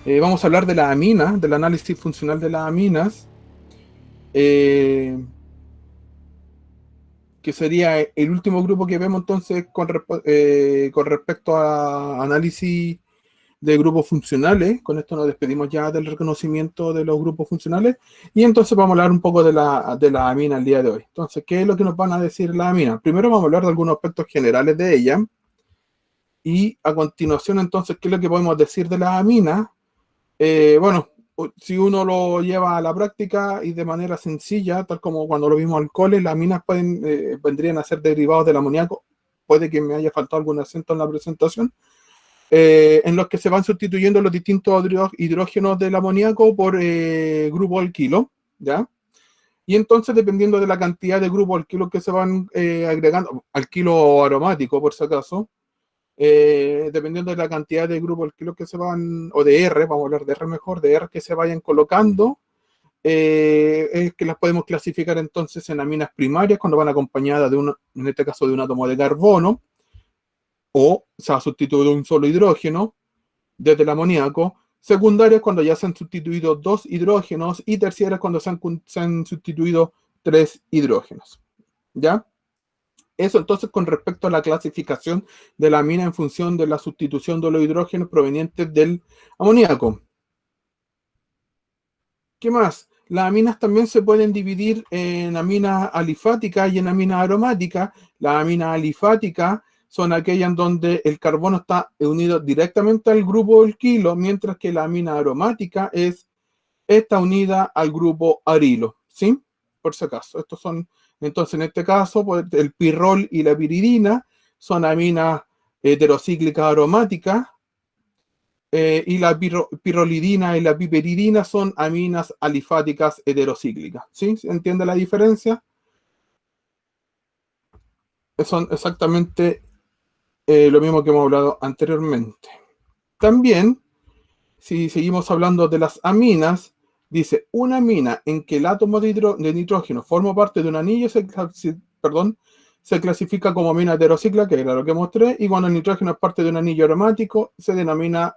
Vamos a hablar de las aminas, del análisis funcional de las aminas, eh, que sería el último grupo que vemos entonces con respecto a análisis de grupos funcionales. Con esto nos despedimos ya del reconocimiento de los grupos funcionales y entonces vamos a hablar un poco de la amina el día de hoy. Entonces, ¿qué es lo que nos van a decir las aminas? Primero vamos a hablar de algunos aspectos generales de ella y a continuación entonces, ¿qué es lo que podemos decir de las aminas? Bueno, si uno lo lleva a la práctica y de manera sencilla, tal como cuando lo vimos al cole, las aminas vendrían a ser derivados del amoníaco. Puede que me haya faltado algún acento en la presentación, en los que se van sustituyendo los distintos hidrógenos del amoníaco por grupo alquilo, ¿ya? Y entonces, dependiendo de la cantidad de grupo alquilo que se van agregando, alquilo aromático por si acaso, dependiendo de la cantidad de grupos alquilos que se van, o de R, vamos a hablar de R mejor, de R que se vayan colocando, es que las podemos clasificar entonces en aminas primarias cuando van acompañadas en este caso de un átomo de carbono, o se ha sustituido un solo hidrógeno desde el amoníaco; secundarias cuando ya se han sustituido dos hidrógenos; y terciarias cuando se han sustituido tres hidrógenos. ¿Ya? Eso entonces con respecto a la clasificación de la amina en función de la sustitución de los hidrógenos provenientes del amoníaco. ¿Qué más? Las aminas también se pueden dividir en aminas alifáticas y en aminas aromáticas. Las aminas alifáticas son aquellas en donde el carbono está unido directamente al grupo alquilo, mientras que la amina aromática está unida al grupo arilo, ¿sí? Por si acaso. Entonces, en este caso, pues, el pirrol y la piridina son aminas heterocíclicas aromáticas, y la pirrolidina y la piperidina son aminas alifáticas heterocíclicas, ¿sí? ¿Se entiende la diferencia? Son exactamente lo mismo que hemos hablado anteriormente. También, si seguimos hablando de las aminas, dice: una amina en que el átomo de nitrógeno forma parte de un anillo se clasifica como amina heterocíclica, que era lo que mostré, y cuando el nitrógeno es parte de un anillo aromático, se denomina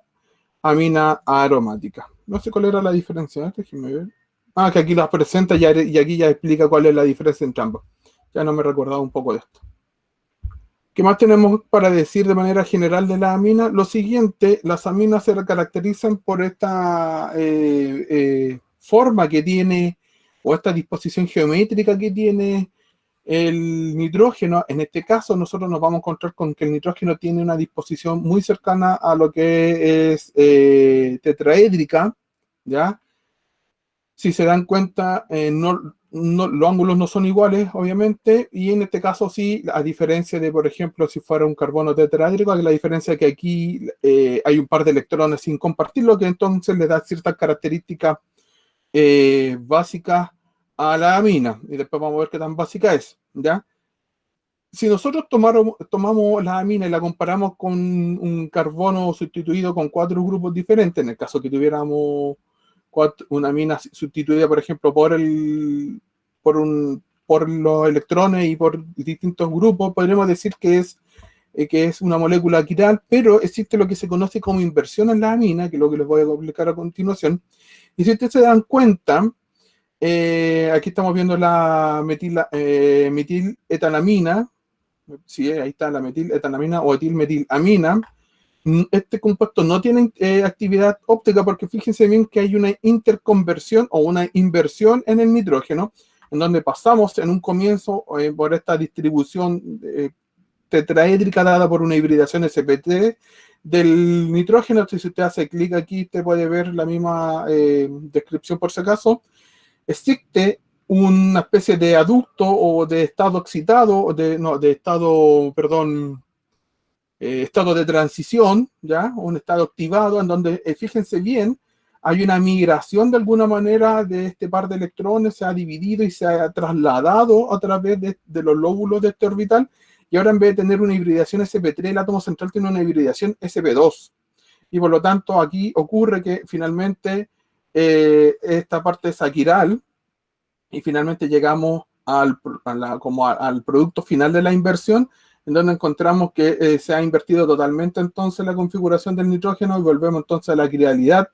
amina aromática. No sé cuál era la diferencia, déjenme ver. Ah, que aquí las presenta y aquí ya explica cuál es la diferencia entre ambos. Ya no me recordaba un poco de esto. ¿Qué más tenemos para decir de manera general de las aminas? Lo siguiente: las aminas se caracterizan por esta forma que tiene, o esta disposición geométrica que tiene el nitrógeno. En este caso, nosotros nos vamos a encontrar con que el nitrógeno tiene una disposición muy cercana a lo que es tetraédrica, ¿ya? Si se dan cuenta, los ángulos no son iguales, obviamente, y en este caso sí, a diferencia de, por ejemplo, si fuera un carbono tetraédrico, la diferencia es que aquí hay un par de electrones sin compartir, lo que entonces le da ciertas características básicas a la amina, y después vamos a ver qué tan básica es, ¿ya? Si nosotros tomamos la amina y la comparamos con un carbono sustituido con cuatro grupos diferentes, en el caso que tuviéramos una amina sustituida, por ejemplo, por los electrones y por distintos grupos, podríamos decir que es una molécula quiral, pero existe lo que se conoce como inversión en la amina, que es lo que les voy a explicar a continuación. Y si ustedes se dan cuenta, aquí estamos viendo la metiletanamina. Sí, ahí está la metiletanamina o etilmetilamina. Este compuesto no tiene actividad óptica, porque fíjense bien que hay una interconversión o una inversión en el nitrógeno, en donde pasamos en un comienzo por esta distribución tetraédrica dada por una hibridación sp3 del nitrógeno. Si usted hace clic aquí, usted puede ver la misma descripción por si acaso. Existe una especie de aducto o de estado excitado, estado de transición, ¿ya? Un estado activado en donde, fíjense bien, hay una migración de alguna manera de este par de electrones, se ha dividido y se ha trasladado a través de los lóbulos de este orbital, y ahora en vez de tener una hibridación sp3, el átomo central tiene una hibridación sp2. Y por lo tanto aquí ocurre que finalmente esta parte es aquiral, y finalmente llegamos al producto final de la inversión, en donde encontramos que se ha invertido totalmente entonces la configuración del nitrógeno, y volvemos entonces a la quiralidad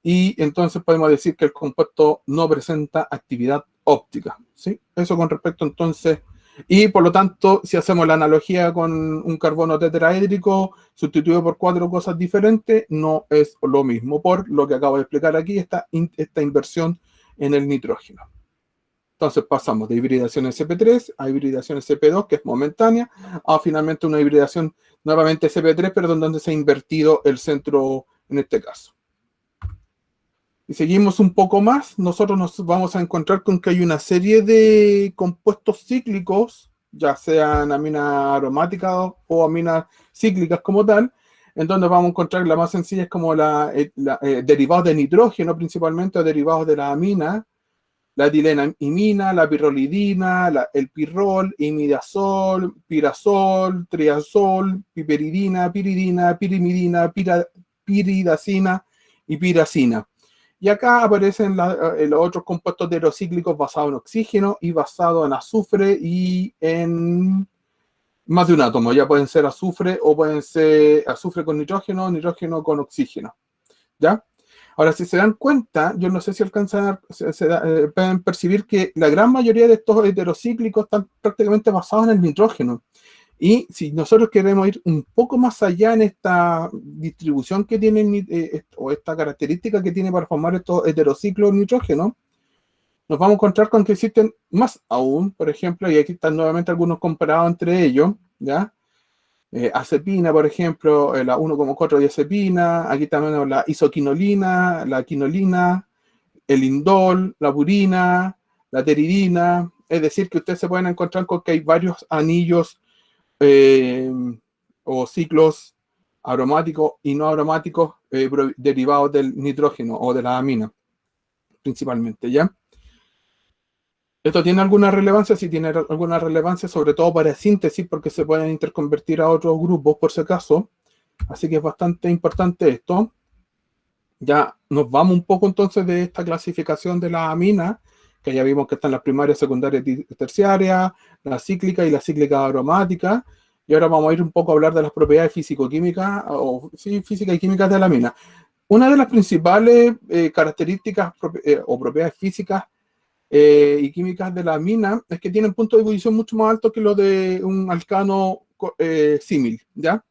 y entonces podemos decir que el compuesto no presenta actividad óptica, ¿sí? Eso con respecto entonces, y por lo tanto, si hacemos la analogía con un carbono tetraédrico sustituido por 4 cosas diferentes, no es lo mismo, por lo que acabo de explicar aquí, esta inversión en el nitrógeno. Entonces pasamos de hibridación sp3 a hibridación sp2, que es momentánea, a finalmente una hibridación nuevamente sp3, pero donde se ha invertido el centro en este caso. Y seguimos un poco más, nosotros nos vamos a encontrar con que hay una serie de compuestos cíclicos, ya sean aminas aromáticas o aminas cíclicas como tal, en donde vamos a encontrar la más sencilla es como derivados de nitrógeno principalmente, o derivados de la amina, la etilenimina, la pirrolidina, el pirrol, imidazol, pirazol, triazol, piperidina, piridina, pirimidina, piridacina y piracina. Y acá aparecen los otros compuestos heterocíclicos basados en oxígeno y basados en azufre y en más de un átomo. Ya pueden ser azufre o pueden ser azufre con nitrógeno, nitrógeno con oxígeno. ¿Ya? Ahora, si se dan cuenta, yo no sé si alcanzan, pueden percibir que la gran mayoría de estos heterocíclicos están prácticamente basados en el nitrógeno. Y si nosotros queremos ir un poco más allá en esta distribución que tienen, o esta característica que tiene para formar estos heterociclos nitrógeno, nos vamos a encontrar con que existen más aún, por ejemplo, y aquí están nuevamente algunos comparados entre ellos, ¿ya? Acepina, por ejemplo, la 1,4 diazepina, aquí también la isoquinolina, la quinolina, el indol, la purina, la teridina, es decir, que ustedes se pueden encontrar con que hay varios anillos eh, o ciclos aromáticos y no aromáticos derivados del nitrógeno o de la amina, principalmente, ¿ya? ¿Esto tiene alguna relevancia? Sí tiene alguna relevancia, sobre todo para síntesis, porque se pueden interconvertir a otros grupos, por si acaso. Así que es bastante importante esto. Ya nos vamos un poco entonces de esta clasificación de la amina, que ya vimos que están las primarias, secundarias y terciarias, la cíclica y la cíclica aromática. Y ahora vamos a ir un poco a hablar de las propiedades físico-químicas, o sí, física y químicas de la amina. Una de las principales características o propiedades físicas y químicas de la amina es que tienen puntos de ebullición mucho más altos que los de un alcano símil, ¿ya?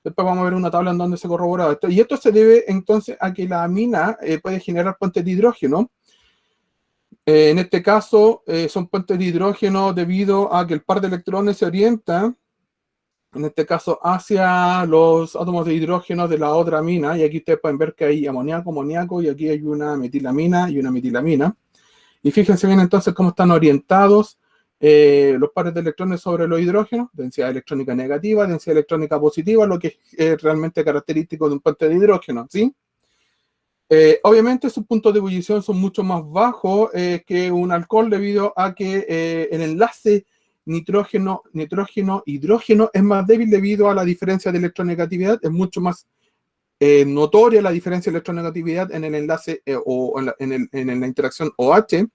Después vamos a ver una tabla en donde se corrobora esto. Y esto se debe entonces a que la amina puede generar puentes de hidrógeno. En este caso son puentes de hidrógeno debido a que el par de electrones se orienta, en este caso, hacia los átomos de hidrógeno de la otra amina. Y aquí ustedes pueden ver que hay amoníaco, amoníaco, y aquí hay una metilamina y una metilamina. Y fíjense bien entonces cómo están orientados los pares de electrones sobre los hidrógenos, densidad electrónica negativa, densidad electrónica positiva, lo que es realmente característico de un puente de hidrógeno, ¿sí? Obviamente sus puntos de ebullición son mucho más bajos que un alcohol debido a que el enlace nitrógeno-hidrógeno es más débil debido a la diferencia de electronegatividad, es mucho más notoria la diferencia de electronegatividad en el enlace o en la interacción OH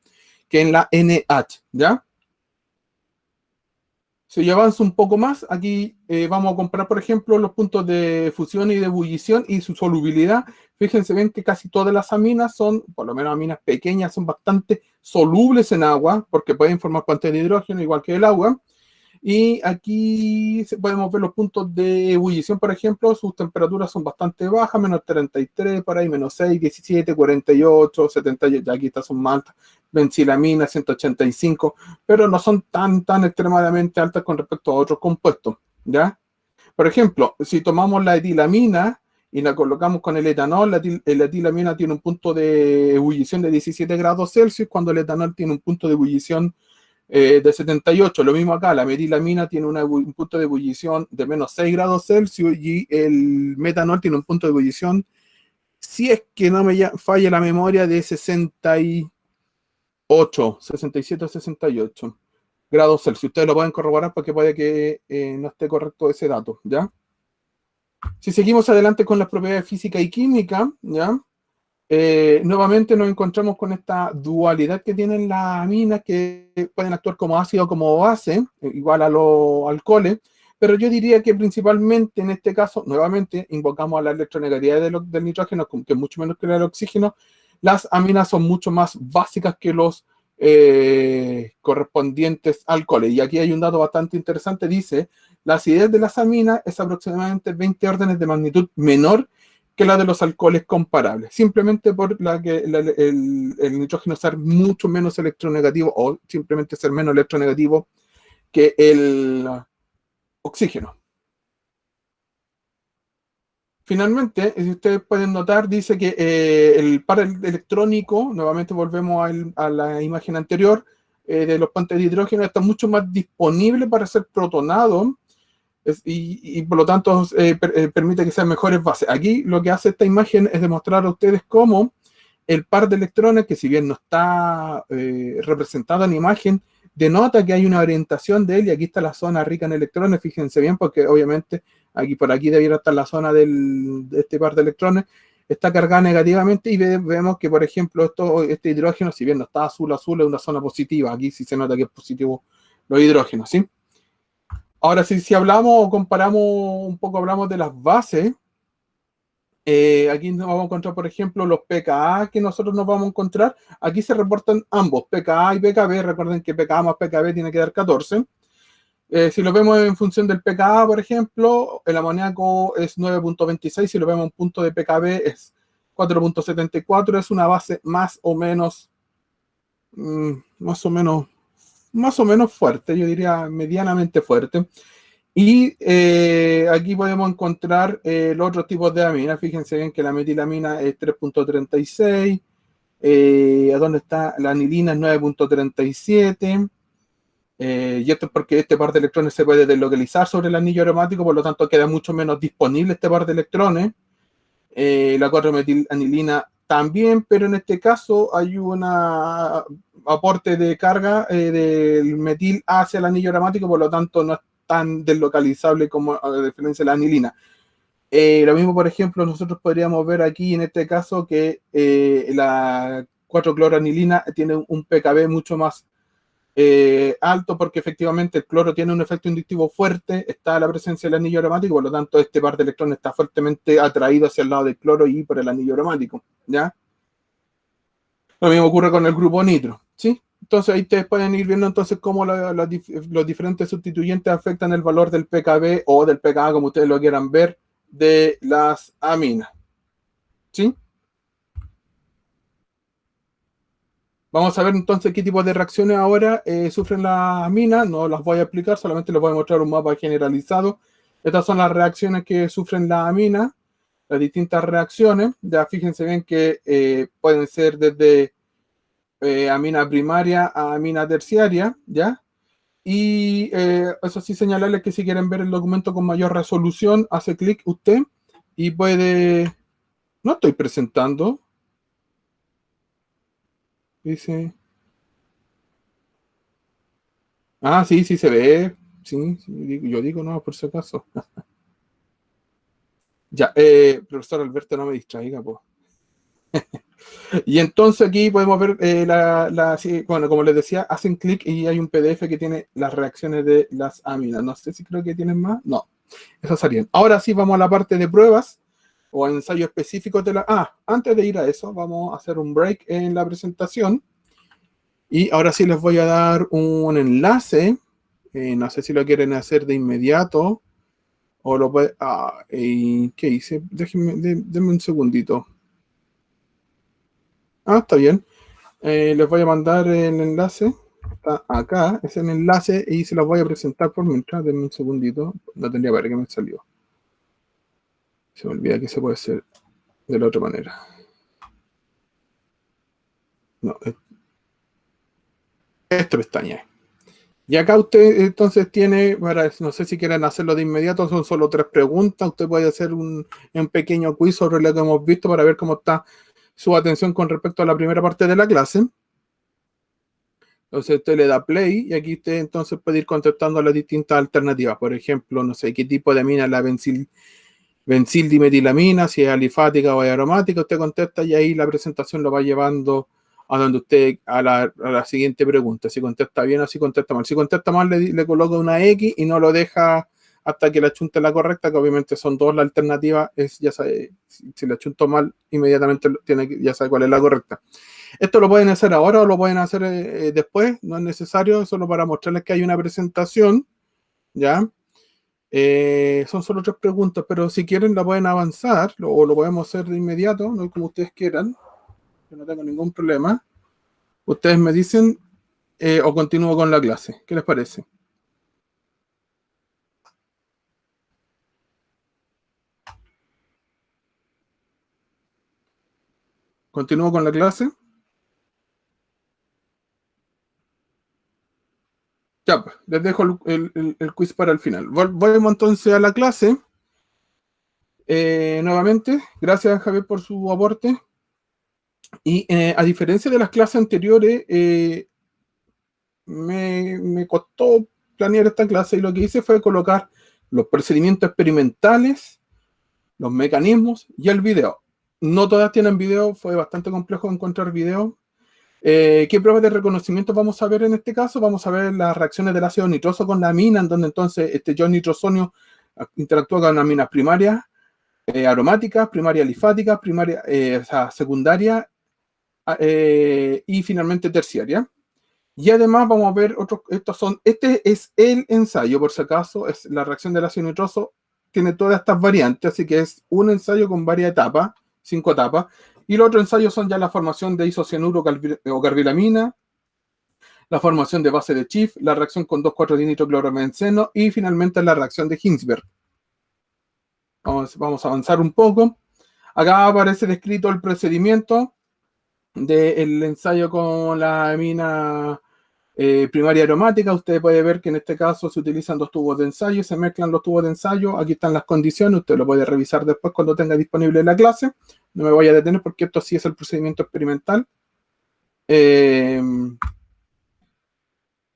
que en la NH, ¿ya? Si yo avanzo un poco más, aquí vamos a comparar, por ejemplo, los puntos de fusión y de ebullición y su solubilidad. Fíjense bien que casi todas las aminas son, por lo menos aminas pequeñas, son bastante solubles en agua, porque pueden formar puentes de hidrógeno igual que el agua. Y aquí podemos ver los puntos de ebullición, por ejemplo, sus temperaturas son bastante bajas, menos 33, por ahí, menos 6, 17, 48, 78, aquí estas son más altas, benzilamina, 185, pero no son tan extremadamente altas con respecto a otros compuestos, ¿ya? Por ejemplo, si tomamos la etilamina y la colocamos con el etanol, la etilamina tiene un punto de ebullición de 17 grados Celsius, cuando el etanol tiene un punto de ebullición de 78. Lo mismo acá, la metilamina tiene un punto de ebullición de menos 6 grados Celsius y el metanol tiene un punto de ebullición, si es que no me falla la memoria, de 68, 67 o 68 grados Celsius. Ustedes lo pueden corroborar porque puede que no esté correcto ese dato, ¿ya? Si seguimos adelante con las propiedades físicas y químicas, ¿ya? Nuevamente nos encontramos con esta dualidad que tienen las aminas, que pueden actuar como ácido o como base, igual a los alcoholes, pero yo diría que principalmente en este caso, nuevamente, invocamos a la electronegatividad del nitrógeno, que es mucho menos que la del oxígeno. Las aminas son mucho más básicas que los correspondientes alcoholes. Y aquí hay un dato bastante interesante, dice, la acidez de las aminas es aproximadamente 20 órdenes de magnitud menor que la de los alcoholes comparables, simplemente por la que el nitrógeno ser mucho menos electronegativo o simplemente ser menos electronegativo que el oxígeno. Finalmente, si ustedes pueden notar, dice que el par electrónico, nuevamente volvemos a la imagen anterior, de los puentes de hidrógeno, está mucho más disponible para ser protonado y por lo tanto permite que sean mejores bases. Aquí lo que hace esta imagen es demostrar a ustedes cómo el par de electrones, que si bien no está representado en imagen, denota que hay una orientación de él, y aquí está la zona rica en electrones, fíjense bien, porque obviamente aquí por aquí debiera estar la zona de este par de electrones, está cargada negativamente, y vemos que, por ejemplo, este hidrógeno, si bien no está azul, es una zona positiva, aquí sí se nota que es positivo los hidrógenos, ¿sí? Ahora, si hablamos o comparamos un poco, hablamos de las bases, aquí nos vamos a encontrar, por ejemplo, los pKa que nosotros nos vamos a encontrar. Aquí se reportan ambos, pKa y pKb. Recuerden que pKa más pKb tiene que dar 14. Si lo vemos en función del pKa, por ejemplo, el amoníaco es 9.26. Si lo vemos en punto de pKb es 4.74. Es una base más o menos fuerte. Yo diría medianamente fuerte. Y aquí podemos encontrar los otros tipos de aminas. Fíjense bien que la metilamina es 3.36. ¿A dónde está? La anilina es 9.37. Y esto es porque este par de electrones se puede deslocalizar sobre el anillo aromático, por lo tanto queda mucho menos disponible este par de electrones. La 4-metilanilina también, pero en este caso hay un aporte de carga del metil hacia el anillo aromático, por lo tanto no es tan deslocalizable como a diferencia de la anilina. Lo mismo, por ejemplo, nosotros podríamos ver aquí en este caso que la 4-cloranilina tiene un pKb mucho más alto, porque efectivamente el cloro tiene un efecto inductivo fuerte, está la presencia del anillo aromático, por lo tanto este par de electrones está fuertemente atraído hacia el lado del cloro y por el anillo aromático, ¿ya? Lo mismo ocurre con el grupo nitro, ¿sí? Entonces ahí ustedes pueden ir viendo entonces cómo los diferentes sustituyentes afectan el valor del pKb o del pKa, como ustedes lo quieran ver, de las aminas, ¿sí? Vamos a ver entonces qué tipo de reacciones ahora sufren las aminas. No las voy a explicar, solamente les voy a mostrar un mapa generalizado. Estas son las reacciones que sufren las aminas, las distintas reacciones. Ya fíjense bien que pueden ser desde amina primaria a amina terciaria, ¿ya? Y eso sí, señalarles que si quieren ver el documento con mayor resolución, hace clic usted y puede... No estoy presentando. Dice... Ah, sí, sí se ve. Sí, sí, yo digo no, por si acaso. Ya, profesor Alberto, no me distraiga, pues. Y entonces aquí podemos ver, sí, bueno, como les decía, hacen clic y hay un PDF que tiene las reacciones de las aminas. No sé si creo que tienen más. No, esas serían. Ahora sí, vamos a la parte de pruebas o ensayos específicos de la... Ah, antes de ir a eso, vamos a hacer un break en la presentación. Y ahora sí les voy a dar un enlace. No sé si lo quieren hacer de inmediato o lo puede... Ah, ¿qué hice? Denme un segundito. Ah, está bien. Les voy a mandar el enlace. Está acá, es el enlace y se los voy a presentar por mientras. Denme un segundito. No tendría para qué me salió. Se me olvida que se puede hacer de la otra manera. No, esta pestaña. Y acá usted entonces tiene, no sé si quieren hacerlo de inmediato, son solo 3 preguntas. Usted puede hacer un pequeño quiz sobre lo que hemos visto para ver cómo está su atención con respecto a la primera parte de la clase. Entonces usted le da play y aquí usted entonces puede ir contestando las distintas alternativas. Por ejemplo, no sé qué tipo de amina es la benzildimetilamina, si es alifática o es aromática. Usted contesta y ahí la presentación lo va llevando a donde usted, a la siguiente pregunta. Si contesta bien o si contesta mal. Si contesta mal, le coloca una X y no lo deja hasta que le achunte la correcta, que obviamente son dos las alternativas, ya sabe, si le achunto mal, inmediatamente ya sabe cuál es la correcta. Esto lo pueden hacer ahora o lo pueden hacer después, no es necesario, solo para mostrarles que hay una presentación, ¿ya? Son solo 3 preguntas, pero si quieren la pueden avanzar, o lo podemos hacer de inmediato, ¿no? Como ustedes quieran, yo no tengo ningún problema. Ustedes me dicen o continúo con la clase, ¿qué les parece? ¿Continúo con la clase? Ya, pues, les dejo el quiz para el final. Volvemos entonces a la clase. Nuevamente, gracias Javier por su aporte. Y a diferencia de las clases anteriores, me costó planear esta clase y lo que hice fue colocar los procedimientos experimentales, los mecanismos y el video. No todas tienen video, fue bastante complejo encontrar video. ¿Qué pruebas de reconocimiento vamos a ver en este caso? Vamos a ver las reacciones del ácido nitroso con la amina, en donde entonces este ion nitrosonio interactúa con aminas primarias aromáticas, primarias alifáticas, o sea, secundaria y finalmente terciaria. Y además vamos a ver otros, este es el ensayo, por si acaso, es la reacción del ácido nitroso, tiene todas estas variantes, así que es un ensayo con varias etapas, 5 etapas, y los otros ensayos son ya la formación de isocianuro o carbilamina, la formación de base de Schiff, la reacción con 2,4-dinitroclorobenceno y finalmente la reacción de Hinsberg. Vamos a avanzar un poco. Acá aparece descrito el procedimiento del ensayo con la amina primaria aromática. Usted puede ver que en este caso se utilizan 2 tubos de ensayo, se mezclan los tubos de ensayo, aquí están las condiciones, usted lo puede revisar después cuando tenga disponible la clase, no me voy a detener porque esto sí es el procedimiento experimental.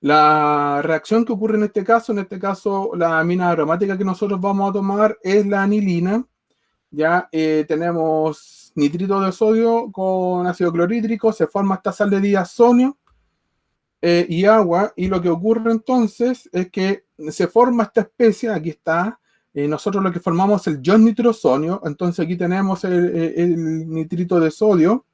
La reacción que ocurre en este caso la amina aromática que nosotros vamos a tomar es la anilina. Ya tenemos nitrito de sodio con ácido clorhídrico, se forma esta sal de diazonio y agua, y lo que ocurre entonces es que se forma esta especie, aquí está, nosotros lo que formamos es el ion nitrosonio, entonces aquí tenemos el nitrito de sodio,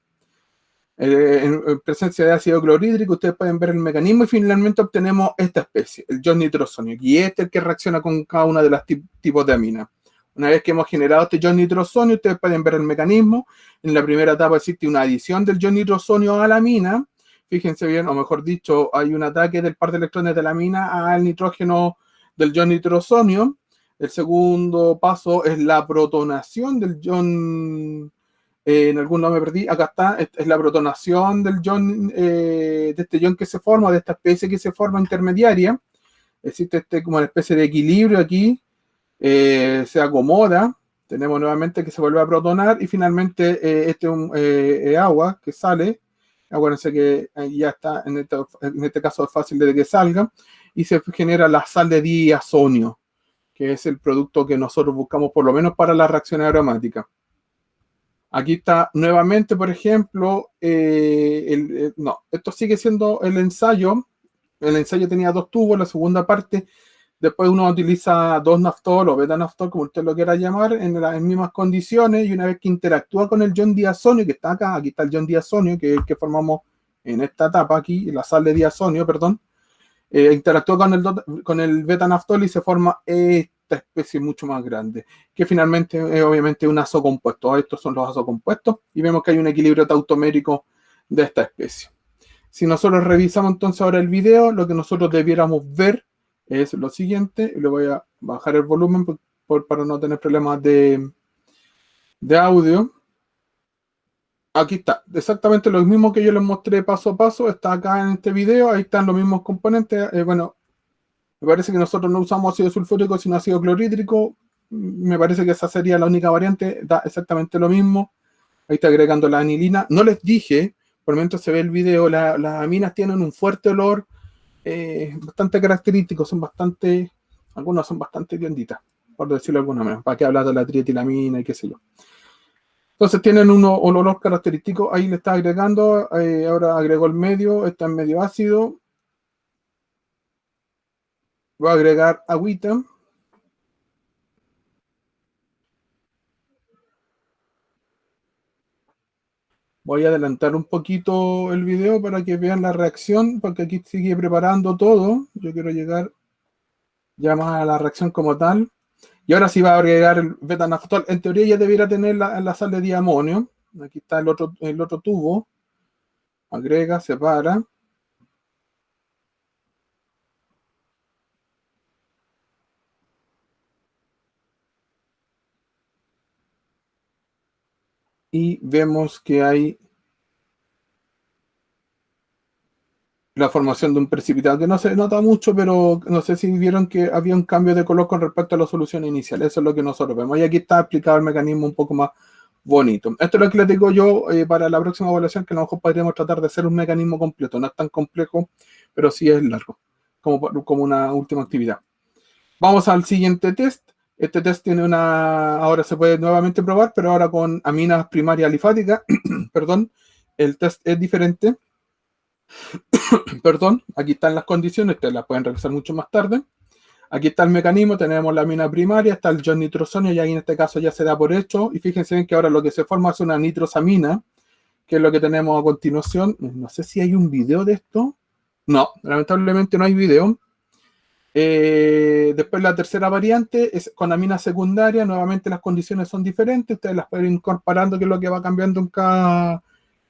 en presencia de ácido clorhídrico, ustedes pueden ver el mecanismo y finalmente obtenemos esta especie, el ion nitrosonio, y este es el que reacciona con cada una de las tipos de aminas. Una vez que hemos generado este ion nitrosonio, ustedes pueden ver el mecanismo. En la primera etapa existe una adición del ion nitrosonio a la amina. Fíjense bien, o mejor dicho, hay un ataque del par de electrones de la amina al nitrógeno del ion nitrosonio. El segundo paso es la protonación del ion en algún lado me perdí, acá está, es la protonación del ion, de este ion que se forma, de esta especie que se forma intermediaria. Existe como una especie de equilibrio aquí, se acomoda, tenemos nuevamente que se vuelve a protonar y finalmente este es agua que sale, acuérdense que ya está, en este caso es fácil de que salga, y se genera la sal de diazonio, que es el producto que nosotros buscamos por lo menos para las reacciones aromáticas. Aquí está nuevamente, por ejemplo, no, esto sigue siendo el ensayo. El ensayo tenía 2 tubos, la segunda parte, después uno utiliza 2-naftol o beta-naftol, como usted lo quiera llamar, en las mismas condiciones, y una vez que interactúa con el ion diazonio, que está acá, aquí está el ion diazonio, que es el que formamos en esta etapa aquí, la sal de diazonio, perdón, interactúa con el beta-naftol y se forma esta especie mucho más grande, que finalmente es obviamente un azo compuesto. Estos son los azos compuestos y vemos que hay un equilibrio tautomérico de esta especie. Si nosotros revisamos entonces ahora el video, lo que nosotros debiéramos ver es lo siguiente. Le voy a bajar el volumen para no tener problemas de audio. Aquí está, exactamente lo mismo que yo les mostré paso a paso, está acá en este video, ahí están los mismos componentes. Bueno, me parece que nosotros no usamos ácido sulfúrico sino ácido clorhídrico. Me parece que esa sería la única variante, da exactamente lo mismo. Ahí está agregando la anilina. No les dije, por el momento se ve el video, las aminas tienen un fuerte olor bastante característico, algunas son bastante blanditas, por decirlo de alguna manera. ¿Para qué hablar de la trietilamina y qué sé yo? Entonces tienen un olor característico, ahí le está agregando, ahora agregó el medio, está en medio ácido. Voy a agregar agüita. Voy a adelantar un poquito el video para que vean la reacción, porque aquí sigue preparando todo. Yo quiero llegar ya más a la reacción como tal. Y ahora sí va a agregar el betanaftal. En teoría ya debiera tener la sal de diamonio. Aquí está el otro tubo. Agrega, separa. Y vemos que hay la formación de un precipitado, que no se nota mucho, pero no sé si vieron que había un cambio de color con respecto a la solución inicial. Eso es lo que nosotros vemos. Y aquí está explicado el mecanismo un poco más bonito. Esto es lo que les digo yo para la próxima evaluación, que a lo mejor podríamos tratar de hacer un mecanismo completo. No es tan complejo, pero sí es largo, como una última actividad. Vamos al siguiente test. Este test tiene ahora se puede nuevamente probar, pero ahora con aminas primarias alifáticas. Perdón, el test es diferente. Perdón, aquí están las condiciones, ustedes las pueden revisar mucho más tarde. Aquí está el mecanismo, tenemos la amina primaria, está el ion nitrosonio, y ahí en este caso ya se da por hecho. Y fíjense bien que ahora lo que se forma es una nitrosamina, que es lo que tenemos a continuación. No sé si hay un video de esto. No, lamentablemente no hay video. Después la tercera variante es con amina secundaria, nuevamente las condiciones son diferentes, ustedes las pueden ir comparando, que es lo que va cambiando en cada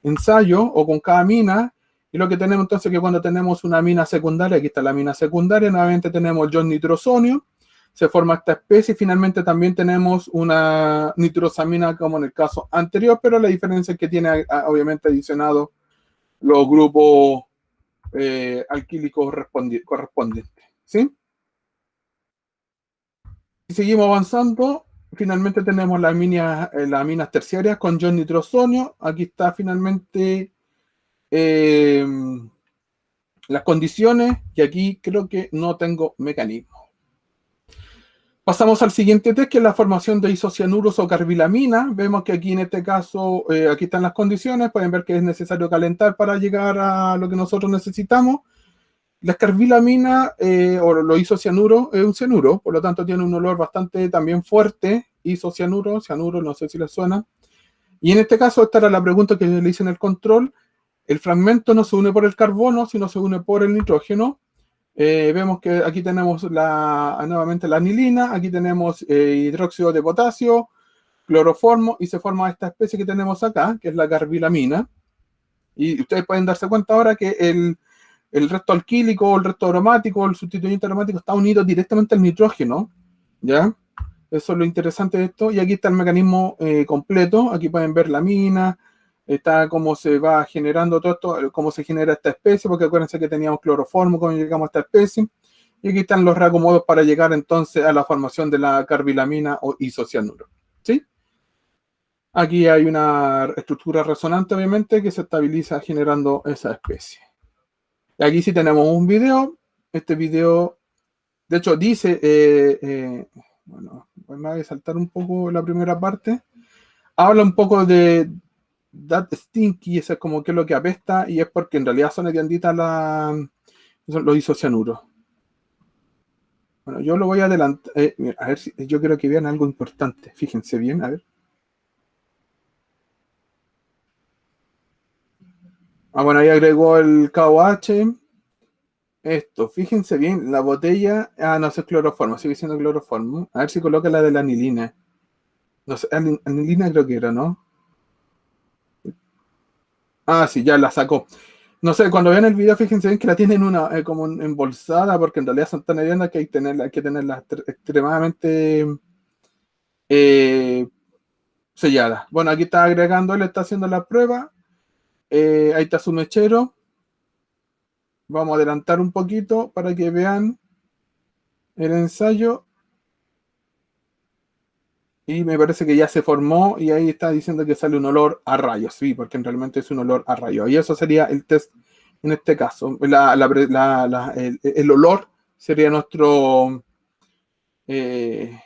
ensayo o con cada amina. Y lo que tenemos entonces es que cuando tenemos una amina secundaria, aquí está la amina secundaria, nuevamente tenemos el ion nitrosonio, se forma esta especie y finalmente también tenemos una nitrosamina como en el caso anterior, pero la diferencia es que tiene obviamente adicionado los grupos alquílicos correspondientes. ¿Sí? Y seguimos avanzando. Finalmente tenemos las aminas terciarias con ion nitrosonio. Aquí está finalmente eh, las condiciones y aquí creo que no tengo mecanismo. Pasamos al siguiente test, que es la formación de isocianuros o carbilamina. Vemos que aquí en este caso, aquí están las condiciones. Pueden ver que es necesario calentar para llegar a lo que nosotros necesitamos. La escarbilamina o los isocianuros es un cianuro, por lo tanto tiene un olor bastante también fuerte. Isocianuro, cianuro, no sé si les suena. Y en este caso, esta era la pregunta que le hice en el control. El fragmento no se une por el carbono, sino se une por el nitrógeno. Vemos que aquí tenemos nuevamente la anilina, aquí tenemos hidróxido de potasio, cloroformo, y se forma esta especie que tenemos acá, que es la carbilamina. Y ustedes pueden darse cuenta ahora que el resto alquílico, el resto aromático, el sustituyente aromático está unido directamente al nitrógeno, ¿ya? Eso es lo interesante de esto. Y aquí está el mecanismo completo. Aquí pueden ver la mina, está cómo se va generando todo esto, cómo se genera esta especie, porque acuérdense que teníamos cloroformo cuando llegamos a esta especie. Y aquí están los reacomodos para llegar entonces a la formación de la carbilamina o isocianuro. ¿Sí? Aquí hay una estructura resonante, obviamente, que se estabiliza generando esa especie. Aquí sí tenemos un video. Este video, de hecho, dice, bueno, me voy a saltar un poco la primera parte. Habla un poco de that stinky, eso es como que es lo que apesta, y es porque en realidad son hedianditas los isocianuros. Bueno, yo lo voy a adelantar. A ver si yo quiero que vean algo importante. Fíjense bien, a ver. Ah, bueno, ahí agregó el KOH. Esto, fíjense bien, la botella. Ah, no, eso es cloroformo, sigue siendo cloroformo. A ver si coloca la de la anilina. No sé, anilina creo que era, ¿no? Ah, sí, ya la sacó. No sé, cuando vean el video, fíjense bien que la tienen como embolsada, porque en realidad son tan hediendas que hay que tenerla extremadamente eh, sellada. Bueno, aquí está agregando, él está haciendo la prueba. Ahí está su mechero. Vamos a adelantar un poquito para que vean el ensayo. Y me parece que ya se formó y ahí está diciendo que sale un olor a rayos, sí, porque realmente es un olor a rayos. Y eso sería el test en este caso. El olor sería eh,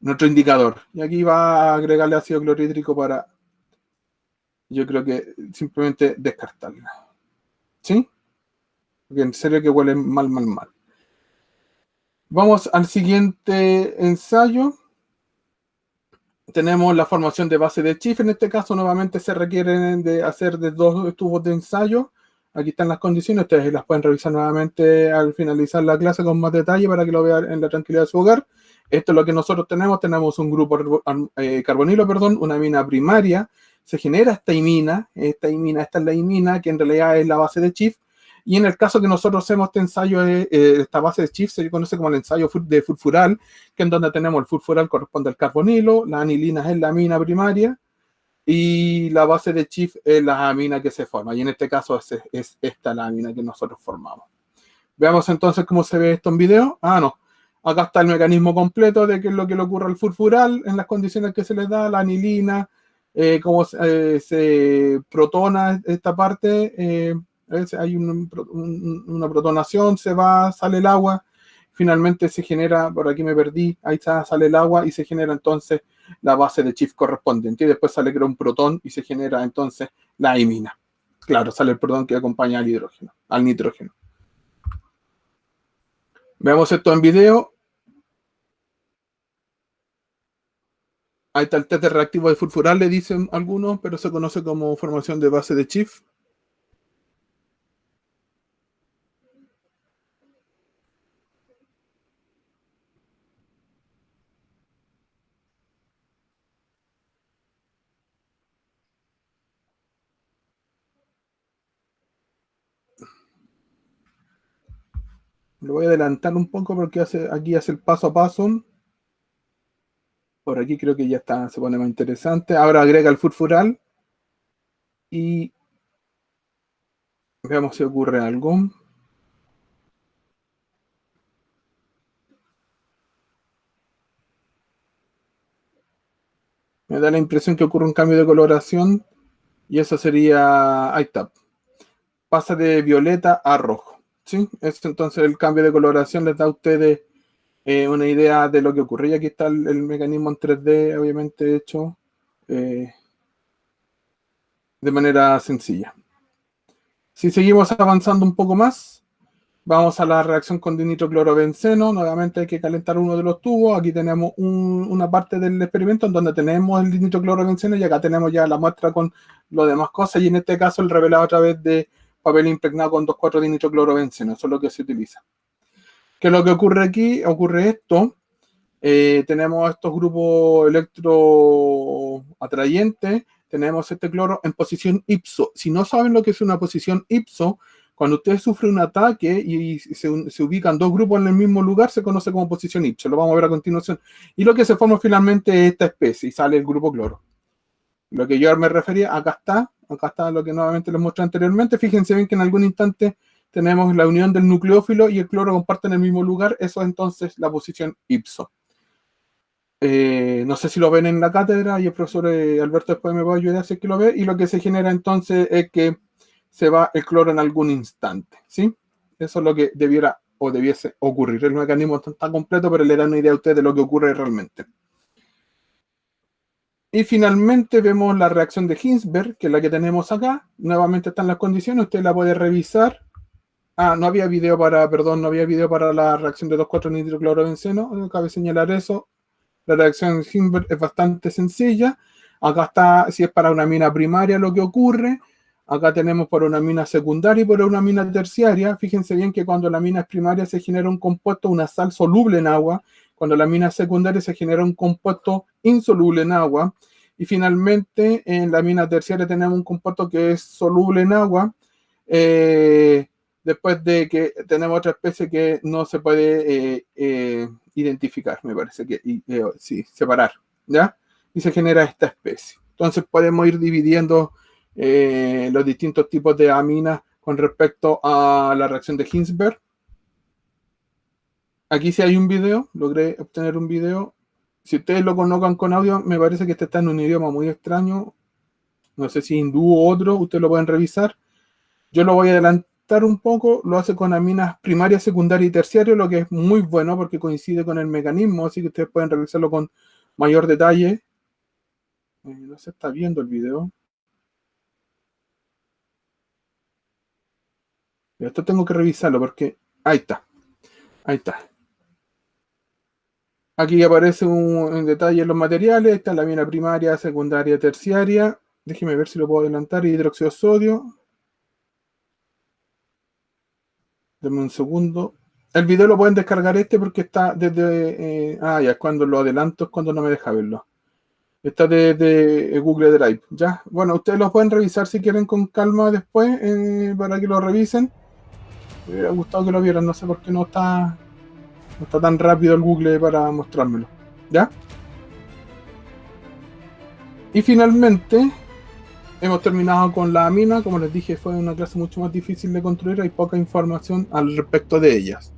nuestro indicador. Y aquí va a agregarle ácido clorhídrico para, yo creo que simplemente descartarla. ¿Sí? Porque en serio que huele mal, mal, mal. Vamos al siguiente ensayo. Tenemos la formación de base de Chief. En este caso, nuevamente se requieren de hacer de 2 tubos de ensayo. Aquí están las condiciones. Ustedes las pueden revisar nuevamente al finalizar la clase con más detalle para que lo vean en la tranquilidad de su hogar. Esto es lo que nosotros tenemos. Tenemos un grupo carbonilo, perdón, una amina primaria. Se genera esta imina. Esta es la imina, que en realidad es la base de Chief. Y en el caso que nosotros hacemos este ensayo, esta base de Chief se conoce como el ensayo de furfural, que en donde tenemos el furfural corresponde al carbonilo, la anilina es la amina primaria y la base de Chief es la amina que se forma. Y en este caso es esta la amina que nosotros formamos. Veamos entonces cómo se ve esto en video. No. Acá está el mecanismo completo de qué es lo que le ocurre al furfural en las condiciones que se les da, la anilina, cómo se protona esta parte. Hay una protonación, se va, sale el agua, finalmente se genera, por aquí me perdí, ahí está, sale el agua y se genera entonces la base de Chief correspondiente. Y después sale creo un protón y se genera entonces la imina. Claro, sale el protón que acompaña al hidrógeno, al nitrógeno. Veamos esto en video. Ahí está el test de reactivo de furfural, le dicen algunos, pero se conoce como formación de base de Chief. Lo voy a adelantar un poco porque aquí hace el paso a paso. Por aquí creo que ya está, se pone más interesante. Ahora agrega el furfural y veamos si ocurre algo. Me da la impresión que ocurre un cambio de coloración y eso sería, ahí está, pasa de violeta a rojo. ¿Sí? Eso, entonces el cambio de coloración les da a ustedes una idea de lo que ocurre. Y aquí está el mecanismo en 3D, obviamente hecho de manera sencilla. Si seguimos avanzando un poco más, vamos a la reacción con dinitroclorobenceno. Nuevamente hay que calentar uno de los tubos. Aquí tenemos una parte del experimento en donde tenemos el dinitroclorobenceno y acá tenemos ya la muestra con lo demás cosas. Y en este caso el revelado a través de papel impregnado con 2,4-dinitroclorobenceno. Eso es lo que se utiliza. ¿Qué es lo que ocurre aquí? Ocurre esto. Tenemos estos grupos electroatrayentes, tenemos este cloro en posición ipso. Si no saben lo que es una posición ipso, cuando usted sufre un ataque y se ubican 2 grupos en el mismo lugar, se conoce como posición ipso. Lo vamos a ver a continuación. Y lo que se forma finalmente es esta especie y sale el grupo cloro. Lo que yo me refería, acá está lo que nuevamente les mostré anteriormente. Fíjense bien que en algún instante tenemos la unión del nucleófilo y el cloro comparten el mismo lugar. Eso es entonces la posición ipso. No sé si lo ven en la cátedra y el profesor Alberto después me va a ayudar si es que lo ve. Y lo que se genera entonces es que se va el cloro en algún instante. ¿Sí? Eso es lo que debiera o debiese ocurrir. El mecanismo no está completo, pero le da una idea a usted de lo que ocurre realmente. Y finalmente vemos la reacción de Hinsberg, que es la que tenemos acá. Nuevamente están las condiciones, usted la puede revisar. No había video para, perdón, no había video para la reacción de 2,4-nitroclorobenceno. Cabe señalar eso. La reacción de Hinsberg es bastante sencilla. Acá está, si es para una mina primaria lo que ocurre. Acá tenemos para una mina secundaria y para una mina terciaria. Fíjense bien que cuando la mina es primaria se genera un compuesto, una sal soluble en agua. Cuando la mina es secundaria se genera un compuesto insoluble en agua. Y finalmente en la mina terciaria tenemos un compuesto que es soluble en agua. Después de que tenemos otra especie que no se puede identificar, me parece que, sí, separar, ¿ya? Y se genera esta especie. Entonces podemos ir dividiendo los distintos tipos de aminas con respecto a la reacción de Hinsberg. Aquí sí hay un video, logré obtener un video. Si ustedes lo colocan con audio, me parece que este está en un idioma muy extraño. No sé si hindú o otro, ustedes lo pueden revisar. Yo lo voy a adelantar un poco, lo hace con aminas primaria, secundaria y terciaria, lo que es muy bueno porque coincide con el mecanismo, así que ustedes pueden revisarlo con mayor detalle. No se está viendo el video. Esto tengo que revisarlo porque ahí está, ahí está. Aquí aparece en detalle los materiales. Esta es la mina primaria, secundaria, terciaria. Déjeme ver si lo puedo adelantar. Hidróxido de sodio. Deme un segundo. El video lo pueden descargar porque está desde... ya, cuando lo adelanto es cuando no me deja verlo. Está desde Google Drive, ¿ya? Bueno, ustedes lo pueden revisar si quieren con calma después, para que lo revisen. Me hubiera gustado que lo vieran, no sé por qué no está tan rápido el Google para mostrármelo, ¿ya? Y finalmente, hemos terminado con la mina. Como les dije, fue una clase mucho más difícil de construir, hay poca información al respecto de ellas.